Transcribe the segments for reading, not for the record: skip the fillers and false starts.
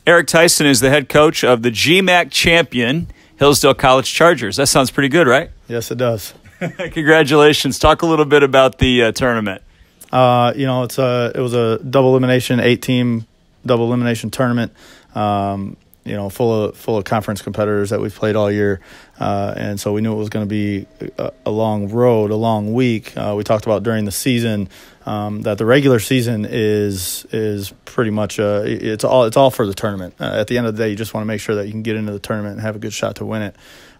Eric Theisen is the head coach of the GMAC champion Hillsdale College Chargers. That sounds pretty good, right? Yes, it does. Congratulations. Talk a little bit about the tournament. It was a double elimination, 8-team double elimination tournament. Full of conference competitors that we've played all year, and so we knew it was going to be a long road, a long week. We talked about during the season that the regular season is pretty much it's all for the tournament. At the end of the day, you just want to make sure that you can get into the tournament and have a good shot to win it.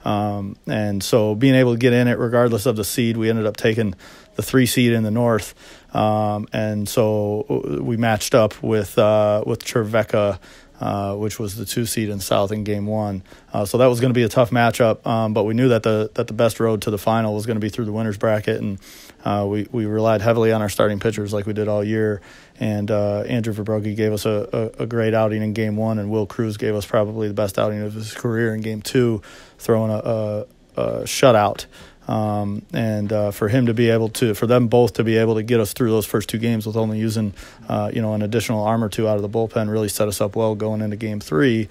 And so being able to get in it regardless of the seed, we ended up taking the 3 seed in the North, and so we matched up with Trevecca, which was the 2 seed in South in Game 1. So that was going to be a tough matchup, but we knew that the best road to the final was going to be through the winner's bracket, and we relied heavily on our starting pitchers like we did all year. And Andrew Verbrogi gave us a great outing in Game 1, and Will Cruz gave us probably the best outing of his career in Game 2, throwing a shutout. For them both to be able to get us through those first 2 games with only using, an additional arm or 2 out of the bullpen really set us up well going into Game 3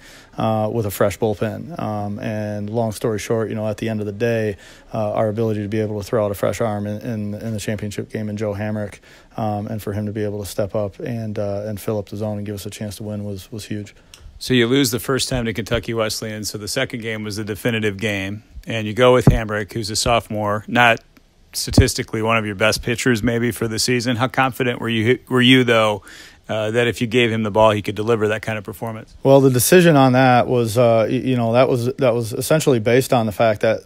with a fresh bullpen. And long story short, at the end of the day, our ability to be able to throw out a fresh arm in the championship game in Joe Hamrick, and for him to be able to step up and fill up the zone and give us a chance to win was huge. So you lose the first time to Kentucky Wesleyan, so the second game was the definitive game. And you go with Hamrick, who's a sophomore, not statistically one of your best pitchers maybe for the season. How confident were you though, that if you gave him the ball, he could deliver that kind of performance? Well, the decision on that was, that was essentially based on the fact that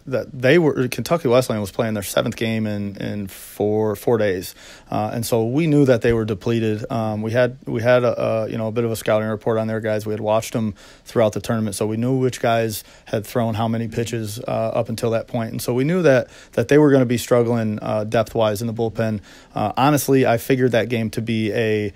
Kentucky Wesleyan was playing their 7th game in four days, and so we knew that they were depleted. We had a bit of a scouting report on their guys. We had watched them throughout the tournament, so we knew which guys had thrown how many pitches up until that point, and so we knew that they were going to be struggling depth wise in the bullpen. Honestly, I figured that game to be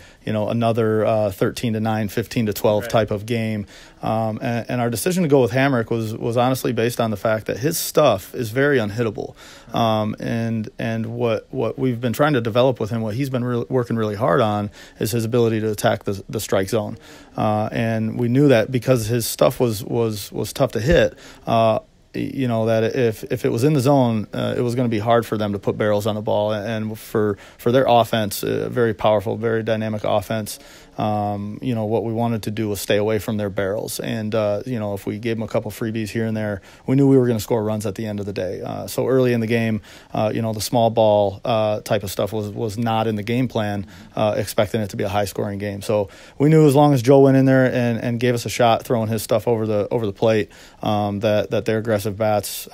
another 13-9, 15-12 right. type of game. And our decision to go with Hamrick was honestly based on the fact that his stuff is very unhittable. And what we've been trying to develop with him, what he's been working really hard on, is his ability to attack the strike zone. And we knew that because his stuff was tough to hit, that if it was in the zone, it was going to be hard for them to put barrels on the ball. And for their offense, very powerful, very dynamic offense, what we wanted to do was stay away from their barrels. And, if we gave them a couple freebies here and there, we knew we were going to score runs at the end of the day. So early in the game, the small ball type of stuff was not in the game plan, expecting it to be a high-scoring game. So we knew as long as Joe went in there and gave us a shot throwing his stuff over the plate, that their aggressive bats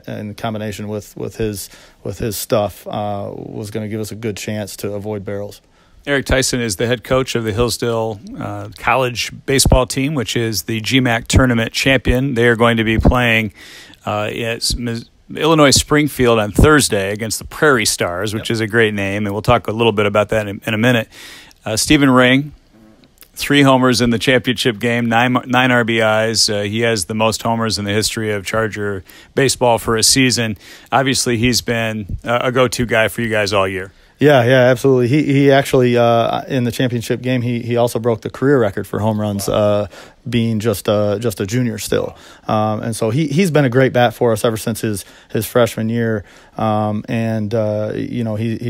in combination with his stuff was going to give us a good chance to avoid barrels. Eric Theisen is the head coach of the Hillsdale College baseball team, which is the GMAC tournament champion. They are going to be playing at Illinois Springfield on Thursday against the Prairie Stars, which is a great name, and we'll talk a little bit about that in a minute. Stephen Ring, 3 homers in the championship game, 9 RBIs. He has the most homers in the history of Charger baseball for a season. Obviously, he's been a go-to guy for you guys all year. Yeah, absolutely. He actually in the championship game he also broke the career record for home runs, being just a junior still, and so he's been a great bat for us ever since his freshman year, he's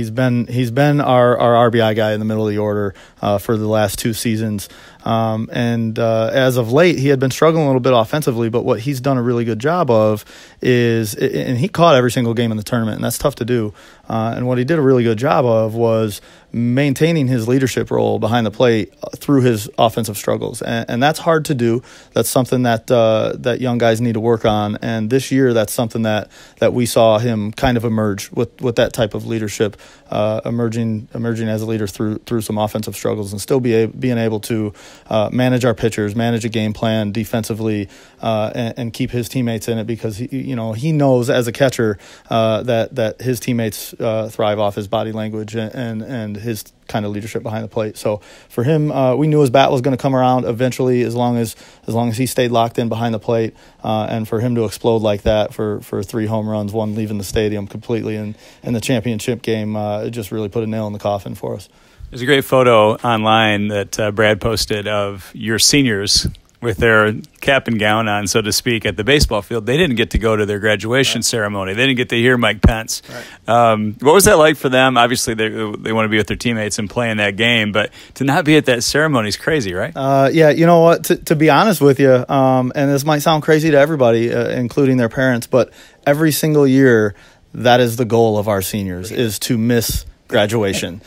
been our RBI guy in the middle of the order for the last 2 seasons. As of late, he had been struggling a little bit offensively, but what he's done a really good job of is, and he caught every single game in the tournament, and that's tough to do. And what he did a really good job of was maintaining his leadership role behind the plate through his offensive struggles. And that's hard to do. That's something that young guys need to work on. And this year, that's something that we saw him kind of emerge with that type of leadership, emerging as a leader through some offensive struggles, and still being able to manage our pitchers, manage a game plan defensively, and keep his teammates in it, because he knows as a catcher that his teammates thrive off his body language and his kind of leadership behind the plate. So for him, we knew his bat was going to come around eventually, as long as he stayed locked in behind the plate, and for him to explode like that for 3 home runs, 1 leaving the stadium completely in the championship game, it just really put a nail in the coffin for us. There's a great photo online that Brad posted of your seniors with their cap and gown on, so to speak, at the baseball field. They didn't get to go to their graduation ceremony. They didn't get to hear Mike Pence. Right. What was that like for them? Obviously, they want to be with their teammates and play in that game, but to not be at that ceremony is crazy, right? Yeah, you know what? To be honest with you, and this might sound crazy to everybody, including their parents, but every single year, that is the goal of our seniors, is to miss graduation.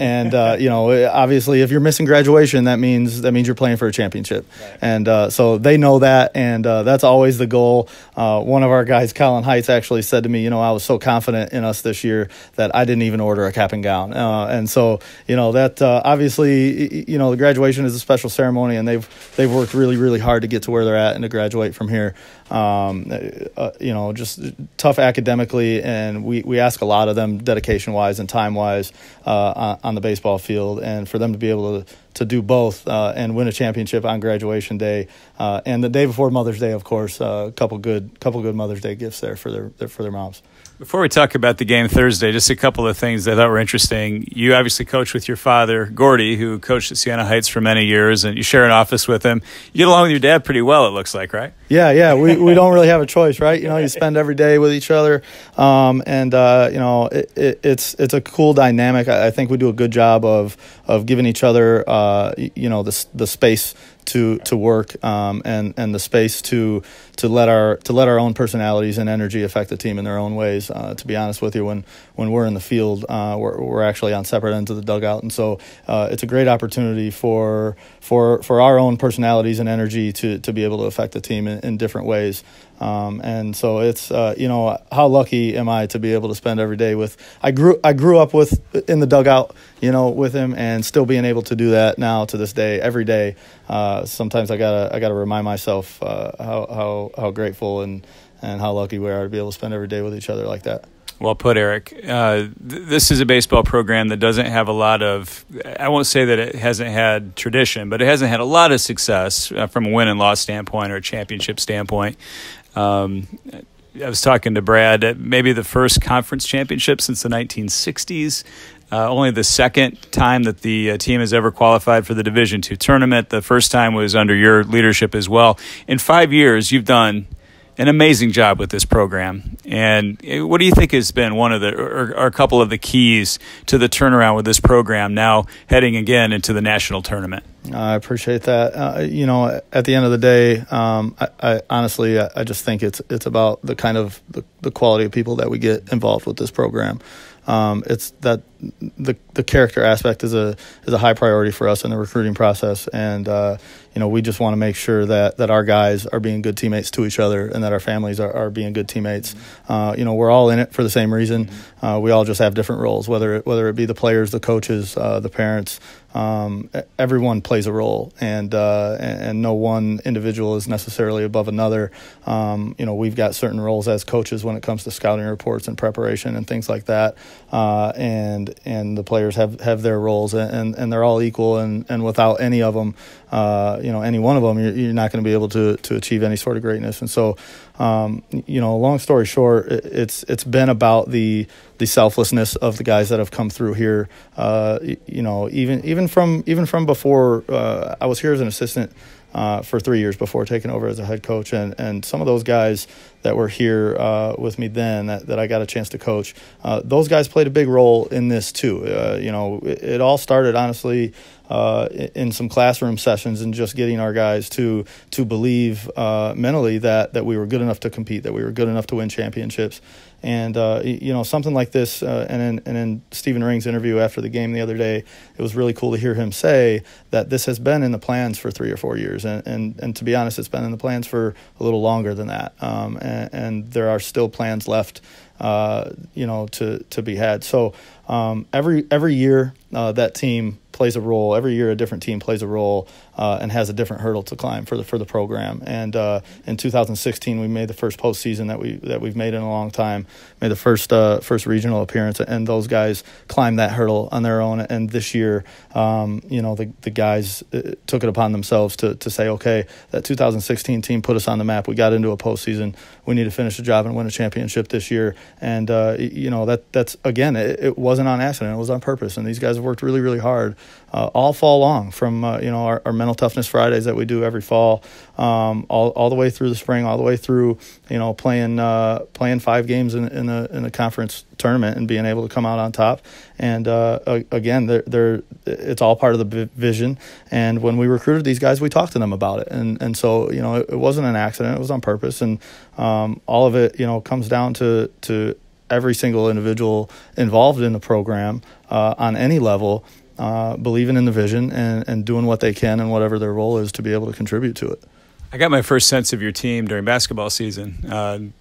Obviously if you're missing graduation, that means you're playing for a championship. Right. And so they know that, and that's always the goal. One of our guys, Colin Heights, actually said to me, I was so confident in us this year that I didn't even order a cap and gown. And so, that obviously, the graduation is a special ceremony, and they've worked really, really hard to get to where they're at and to graduate from here. Just tough academically, and we ask a lot of them dedication-wise and time-wise on the baseball field, and for them to be able to do both and win a championship on graduation day and the day before Mother's Day, of course, a couple good Mother's Day gifts there for their moms. Before we talk about the game Thursday, just a couple of things that I thought were interesting. You obviously coached with your father, Gordy, who coached at Siena Heights for many years, and you share an office with him. You get along with your dad pretty well, it looks like, right? Yeah. We don't really have a choice, right? You spend every day with each other, it's a cool dynamic. I think we do a good job of giving each other, the space to work and the space to let our own personalities and energy affect the team in their own ways. To be honest with you, when we're in the field, we're actually on separate ends of the dugout, and so it's a great opportunity for our own personalities and energy to be able to affect the team in different ways. And so it's how lucky am I to be able to spend every day with. I grew up in the dugout, with him, and still being able to do that now to this day, every day. Sometimes I gotta remind myself how grateful and how lucky we are to be able to spend every day with each other like that. Well put, Eric. This is a baseball program that doesn't have a lot of, I won't say that it hasn't had tradition, but it hasn't had a lot of success from a win and loss standpoint or a championship standpoint. I was talking to Brad, maybe the first conference championship since the 1960s. Only the second time that the team has ever qualified for the Division II tournament. The first time was under your leadership as well. In 5 years, you've done an amazing job with this program. And what do you think has been one of or a couple of the keys to the turnaround with this program now heading again into the national tournament? I appreciate that. At the end of the day, I honestly just think it's about the kind of the quality of people that we get involved with this program. It's that the character aspect is a high priority for us in the recruiting process, and we just want to make sure that our guys are being good teammates to each other, and that our families are being good teammates. We're all in it for the same reason. We all just have different roles, whether it be the players, the coaches, the parents. Everyone plays a role, and no one individual is necessarily above another. We've got certain roles as coaches when it comes to scouting reports and preparation and things like that, and the players have their roles, and they're all equal, and without any of them, any one of them, you're not going to be able to achieve any sort of greatness. And so, long story short, it's been about the selflessness of the guys that have come through here. Even from before I was here as an assistant for 3 years before taking over as a head coach, and some of those guys that were here with me then that I got a chance to coach, those guys played a big role in this too. It all started honestly in some classroom sessions and just getting our guys to believe mentally that we were good enough to compete, that we were good enough to win championships. And something like this, and in Stephen Ring's interview after the game the other day, it was really cool to hear him say that this has been in the plans for 3 or 4 years, and to be honest, it's been in the plans for a little longer than that, and there are still plans left, to be had. So every year that team plays a role. Every year, a different team plays a role and has a different hurdle to climb for the program. And in 2016, we made the first postseason that we've made in a long time. Made the first regional appearance, and those guys climbed that hurdle on their own. And this year, the guys took it upon themselves to say, okay, that 2016 team put us on the map. We got into a postseason. We need to finish the job and win a championship this year. And that's again, it wasn't on accident. It was on purpose. And these guys have worked really, really hard all fall long, from our mental toughness Fridays that we do every fall, all the way through the spring, all the way through playing 5 games in the conference tournament and being able to come out on top. And again, it's all part of the vision. And when we recruited these guys, we talked to them about it, and so it wasn't an accident; it was on purpose. And all of it comes down to every single individual involved in the program on any level believing in the vision and doing what they can and whatever their role is to be able to contribute to it. I got my first sense of your team during basketball season.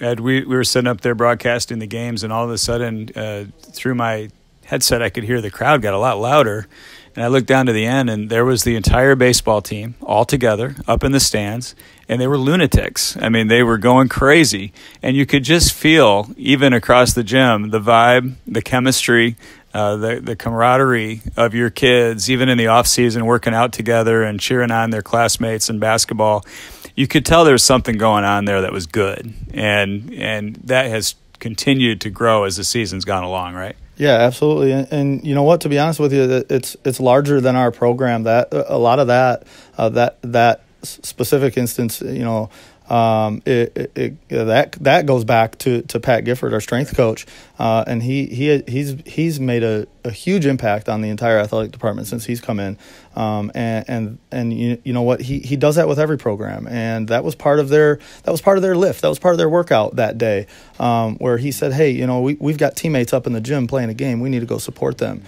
Ed, we were sitting up there broadcasting the games, and all of a sudden, through my headset, I could hear the crowd got a lot louder. And I looked down to the end, and there was the entire baseball team all together up in the stands, and they were lunatics. I mean, they were going crazy. And you could just feel, even across the gym, the vibe, the chemistry, the camaraderie of your kids, even in the off season, working out together and cheering on their classmates in basketball. You could tell there was something going on there that was good, and that has continued to grow as the season's gone along, right? Yeah, absolutely. And you know what? To be honest with you, it's larger than our program. That a lot of that specific instance, that goes back to Pat Gifford, our strength coach, and he's made a huge impact on the entire athletic department since he's come in, and you know what, he does that with every program, and that was part of their lift, that was part of their workout that day, where he said, hey, we've got teammates up in the gym playing a game, we need to go support them.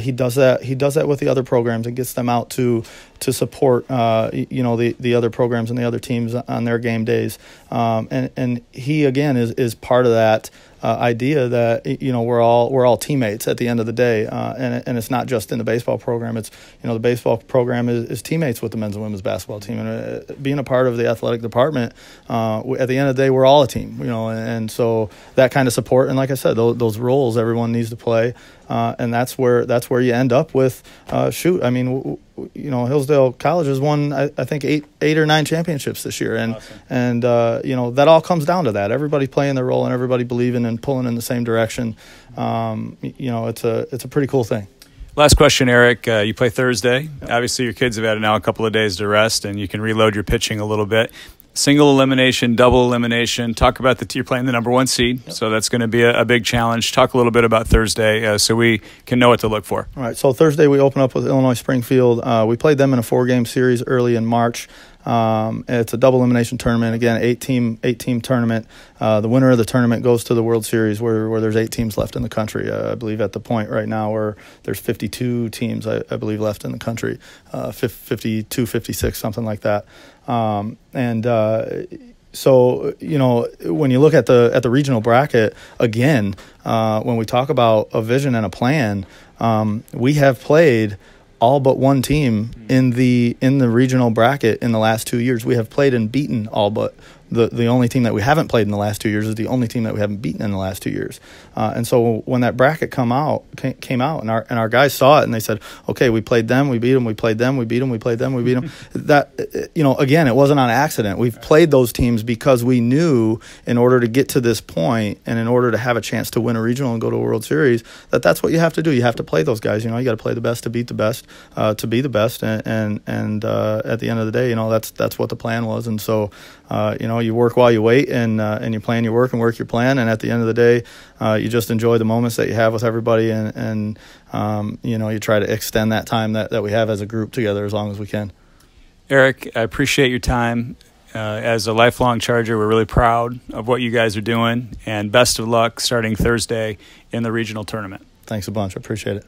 He does that with the other programs and gets them out to support the other programs and the other teams on their game days, and he again is part of that idea that we're all teammates at the end of the day, and it's not just in the baseball program. It's the baseball program is teammates with the men's and women's basketball team, and being a part of the athletic department, at the end of the day, we're all a team. And so that kind of support, and like I said, those roles everyone needs to play, and that's where you end up with Hillsdale College has won I think eight or 9 championships this year, and awesome. And that all comes down to that, everybody playing their role and everybody believing and pulling in the same direction. It's a pretty cool thing. Last question, Eric. You play Thursday. Yep. Obviously, your kids have had now a couple of days to rest, and you can reload your pitching a little bit. Single elimination, double elimination. Talk about you're playing the number 1 seed, yep. So that's going to be a big challenge. Talk a little bit about Thursday so we can know what to look for. All right, so Thursday we open up with Illinois Springfield. We played them in a 4-game series early in March. It's a double elimination tournament. Again, 8-team tournament. The winner of the tournament goes to the World Series, where there's 8 teams left in the country. I believe at the point right now where there's 52 teams, I believe, left in the country, 52, 56, something like that. So when you look at the regional bracket, again, when we talk about a vision and a plan, we have played all but one team in the regional bracket in the last 2 years. We have played and beaten all but the only team that we haven't played in the last 2 years is the only team that we haven't beaten in the last 2 years. And so when that bracket came out, and our guys saw it, and they said, okay, we played them, we beat them, we played them, we beat them, we played them, we beat them. That, again, it wasn't on accident. We've played those teams because we knew in order to get to this point and in order to have a chance to win a regional and go to a World Series, that's what you have to do. You have to play those guys. You got to play the best to beat the best, to be the best. And at the end of the day, that's what the plan was. And so, you work while you wait, and you plan your work and work your plan, and at the end of the day, you just enjoy the moments that you have with everybody, and you try to extend that time that we have as a group together as long as we can. Eric, I appreciate your time. As a lifelong Charger, we're really proud of what you guys are doing, and best of luck starting Thursday in the regional tournament. Thanks a bunch. I appreciate it.